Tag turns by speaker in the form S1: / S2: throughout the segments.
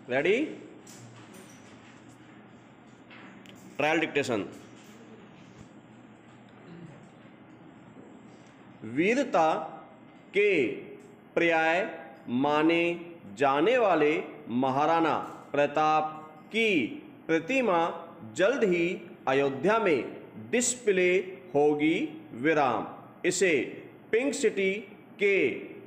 S1: Ready? Trial dictation. वीरता के पर्याय माने जाने वाले महाराणा प्रताप की प्रतिमा जल्द ही अयोध्या में डिस्प्ले होगी विराम। इसे पिंक सिटी के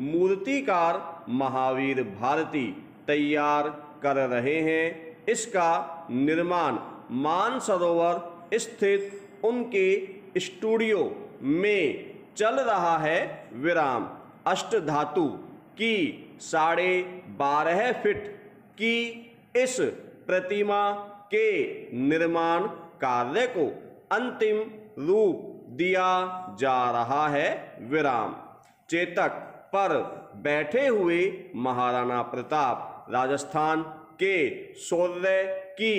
S1: मूर्तिकार महावीर भारती तैयार कर रहे हैं। इसका निर्माण मानसरोवर स्थित उनके स्टूडियो में चल रहा है विराम। अष्टधातु की 12.5 फीट की इस प्रतिमा के निर्माण कार्य को अंतिम रूप दिया जा रहा है विराम। चेतक पर बैठे हुए महाराणा प्रताप राजस्थान के शौर्य की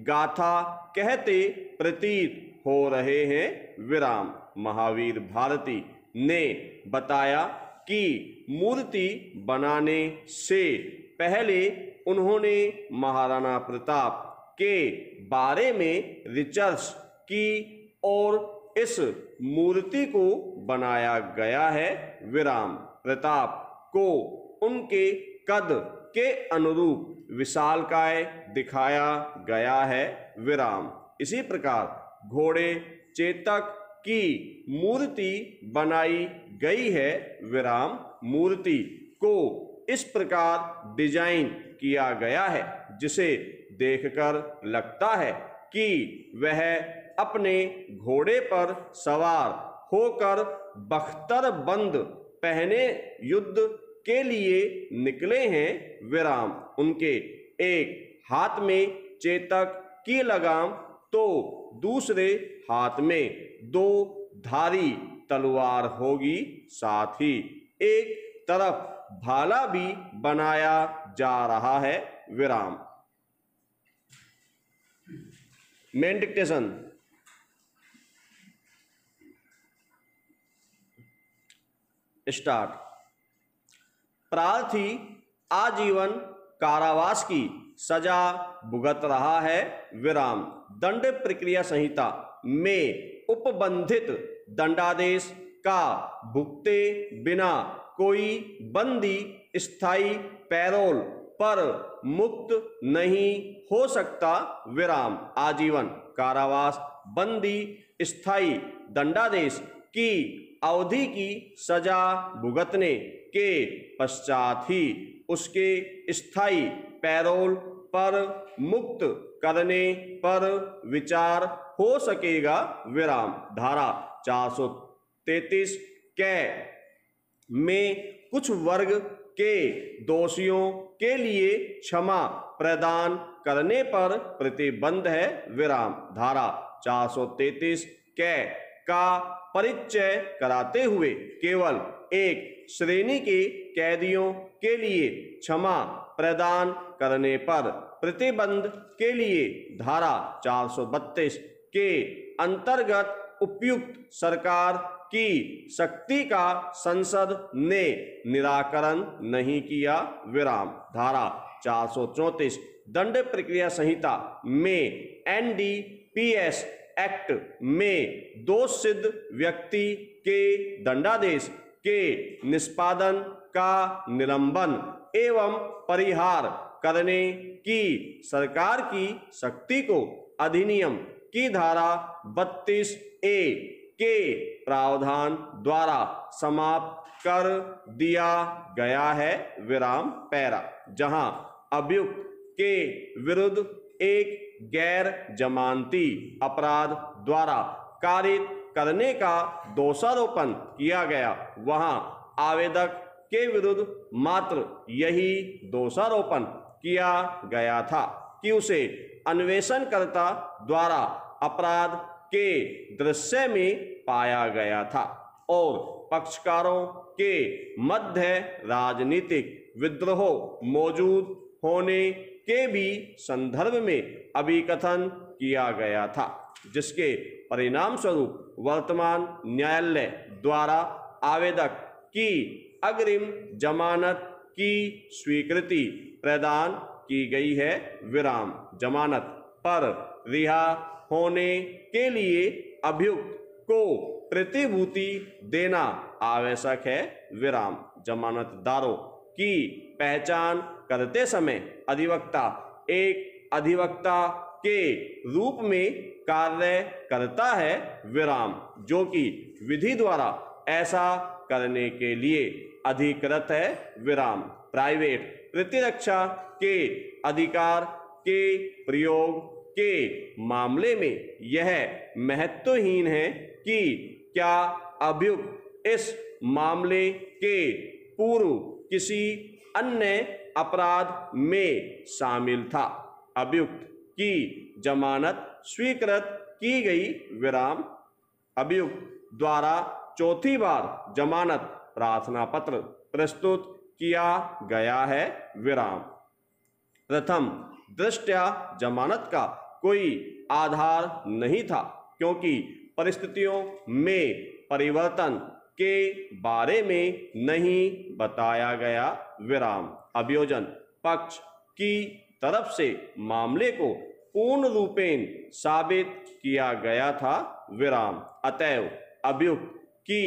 S1: गाथा कहते प्रतीत हो रहे हैं विराम। महावीर भारती ने बताया कि मूर्ति बनाने से पहले उन्होंने महाराणा प्रताप के बारे में रिसर्च की और इस मूर्ति को बनाया गया है विराम। प्रताप को उनके कद के अनुरूप विशालकाय दिखाया गया है विराम। इसी प्रकार घोड़े चेतक की मूर्ति बनाई गई है विराम। मूर्ति को इस प्रकार डिजाइन किया गया है जिसे देखकर लगता है कि वह अपने घोड़े पर सवार होकर बख्तरबंद पहने युद्ध के लिए निकले हैं विराम। उनके एक हाथ में चेतक की लगाम तो दूसरे हाथ में 2 धारी तलवार होगी। साथ ही एक तरफ भाला भी बनाया जा रहा है विराम। Main dictation. स्टार्ट। प्रार्थी आजीवन कारावास की सजा भुगत रहा है विराम। दंड प्रक्रिया संहिता में उपबंधित दंडादेश का भुगते बिना कोई बंदी स्थायी पैरोल पर मुक्त नहीं हो सकता विराम। आजीवन कारावास बंदी स्थायी दंडादेश की अवधि की सजा भुगतने के पश्चात ही उसके स्थायी पैरोल पर मुक्त करने पर विचार हो सकेगा विराम। धारा 433 कै में कुछ वर्ग के दोषियों के लिए क्षमा प्रदान करने पर प्रतिबंध है विराम। धारा 433 कै का परिचय कराते हुए केवल एक श्रेणी के कैदियों के लिए क्षमा प्रदान करने पर प्रतिबंध के लिए धारा 432 के अंतर्गत उपयुक्त सरकार की शक्ति का संसद ने निराकरण नहीं किया विराम। धारा 434 दंड प्रक्रिया संहिता में NDPS एक्ट में दोष सिद्ध व्यक्ति के दंडादेश के निष्पादन का निलंबन एवं परिहार करने की सरकार की शक्ति को अधिनियम की धारा 32A के प्रावधान द्वारा समाप्त कर दिया गया है विराम। पैरा। जहां अभियुक्त के विरुद्ध एक गैर जमानती अपराध द्वारा कारित करने का दोषारोपण किया गया वहां आवेदक के विरुद्ध मात्र यही दोषारोपण किया गया था कि उसे अन्वेषणकर्ता द्वारा अपराध के दृश्य में पाया गया था और पक्षकारों के मध्य राजनीतिक विद्रोह मौजूद होने के भी संदर्भ में अभिकथन किया गया था, जिसके परिणाम स्वरूप वर्तमान न्यायालय द्वारा आवेदक की अग्रिम जमानत की स्वीकृति प्रदान की गई है विराम। जमानत पर रिहा होने के लिए अभियुक्त को प्रतिभूति देना आवश्यक है विराम। जमानतदारों की पहचान करते समय अधिवक्ता एक अधिवक्ता के रूप में कार्य करता है विराम, जो कि विधि द्वारा ऐसा करने के लिए अधिकृत है विराम। प्राइवेट प्रतिरक्षा के अधिकार के प्रयोग के मामले में यह महत्वहीन है कि क्या अभियुक्त इस मामले के पूर्व किसी अन्य अपराध में शामिल था। अभियुक्त की जमानत स्वीकृत की गई विराम। अभियुक्त द्वारा चौथी बार जमानत प्रार्थना पत्र प्रस्तुत किया गया है विराम। प्रथम दृष्टया जमानत का कोई आधार नहीं था, क्योंकि परिस्थितियों में परिवर्तन के बारे में नहीं बताया गया विराम। अभियोजन पक्ष की तरफ से मामले को पूर्ण रूपेण साबित किया गया था विराम। अतएव अभियुक्त की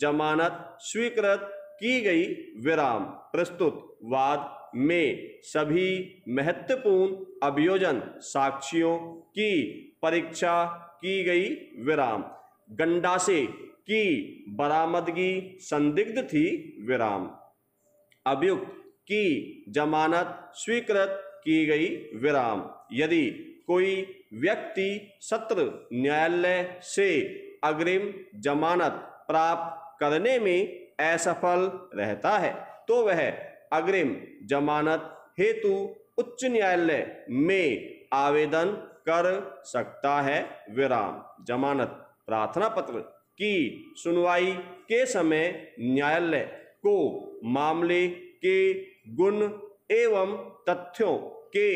S1: जमानत स्वीकृत की गई विराम। प्रस्तुत वाद में सभी महत्वपूर्ण अभियोजन साक्ष्यों की परीक्षा की गई विराम। गंडासे की बरामदगी संदिग्ध थी विराम। अभियुक्त की जमानत स्वीकृत की गई विराम। यदि कोई व्यक्ति सत्र न्यायालय से अग्रिम जमानत प्राप्त करने में असफल रहता है तो वह अग्रिम जमानत हेतु उच्च न्यायालय में आवेदन कर सकता है विराम। जमानत प्रार्थना पत्र की सुनवाई के समय न्यायालय को मामले के गुण एवं तथ्यों के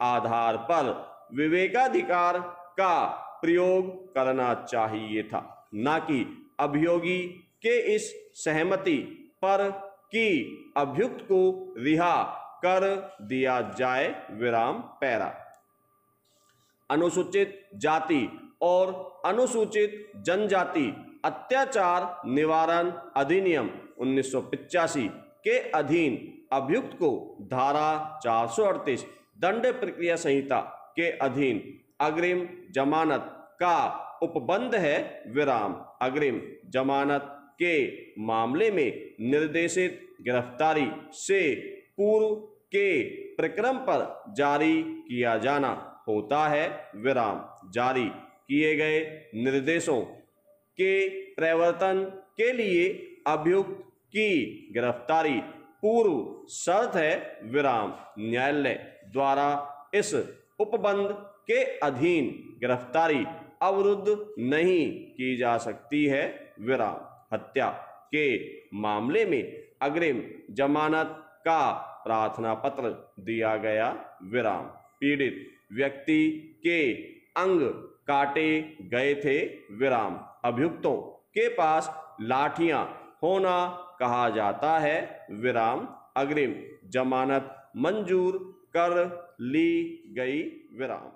S1: आधार पर विवेकाधिकार का प्रयोग करना चाहिए था, न कि अभियोगी के इस सहमति पर कि अभियुक्त को रिहा कर दिया जाए विराम। पैरा। अनुसूचित जाति और अनुसूचित जनजाति अत्याचार निवारण अधिनियम 1985 के अधीन अभियुक्त को धारा 438 दंड प्रक्रिया संहिता के अधीन अग्रिम जमानत का उपबंध है विराम। अग्रिम जमानत के मामले में निर्देशित गिरफ्तारी से पूर्व के प्रक्रम पर जारी किया जाना होता है विराम। जारी किए गए निर्देशों के प्रवर्तन के लिए अभियुक्त की गिरफ्तारी पूर्व शर्त है विराम। न्यायालय द्वारा इस उपबंध के अधीन गिरफ्तारी अवरुद्ध नहीं की जा सकती है विराम। हत्या के मामले में अग्रिम जमानत का प्रार्थना पत्र दिया गया विराम। पीड़ित व्यक्ति के अंग काटे गए थे विराम। अभियुक्तों के पास लाठियां होना कहा जाता है विराम। अग्रिम जमानत मंजूर कर ली गई विराम।